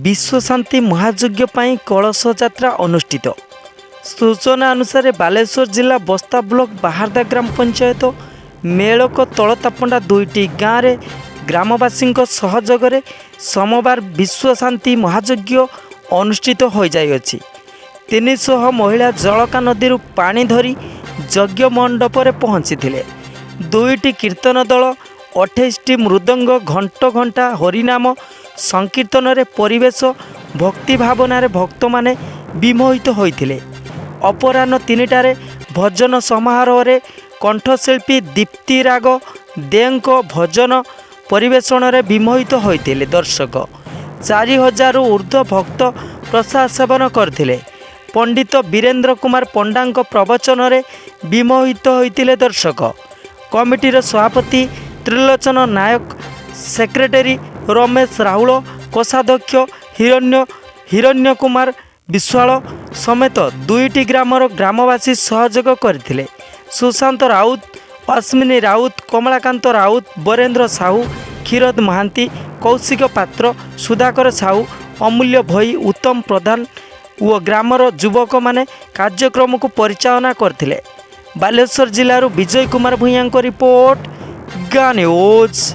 विश्वशांति महायज्ञ ପାଇଁ कलश यात्रा अनुष्ठित। सूचना अनुसार बालेश्वर जिला बस्ता ब्लॉक बाहारदा ग्राम पंचायत मेलक तलतापंडा दुईटी गाँव में ग्रामवासी सहयोग में सोमवार विश्वशांति महायज्ञ अनुष्ठित हो जाइए। 300 महिला जलका नदी पानी धरी यज्ञ मंडप में पहुंची थे। दुईटी कीर्तन दल 28टी मृदंग घंट घंटा हरिनाम संकीर्तन रे परिवेश भक्ति भावना भक्त माने विमोहित होइथिले। अपराह्न 3टारे भजन समारोह रे कंठशिल्पी दीप्ति राग देंक भजन परिवेषण रे विमोहित होइथिले। दर्शक 4000 ऊर्ध्व भक्त प्रसाद सेवन करथिले। पंडित वीरेंद्र कुमार पंडा प्रवचन रे विमोहित होइथिले। दर्शक कमिटीर सभापति त्रिलोचन नायक, सेक्रेटरी रमेश राहुल, कोषाध्यक्ष हिरण्य कुमार विश्वाल समेत दुईटी ग्रामर ग्रामवासी सहयोग करथिले। सुशांत राउत, अश्विनी राउत, कमलाकांत राउत, बरेन्द्र साहू, क्षीरोद महांती, कौशिक पात्र, सुधाकर साहू, अमूल्य भई, उत्तम प्रधान और ग्रामर युवक माने कार्यक्रम को परिचालना करथिले। बालेश्वर जिलारू विजय कुमार भूया रिपोर्ट, गाँ न्यूज।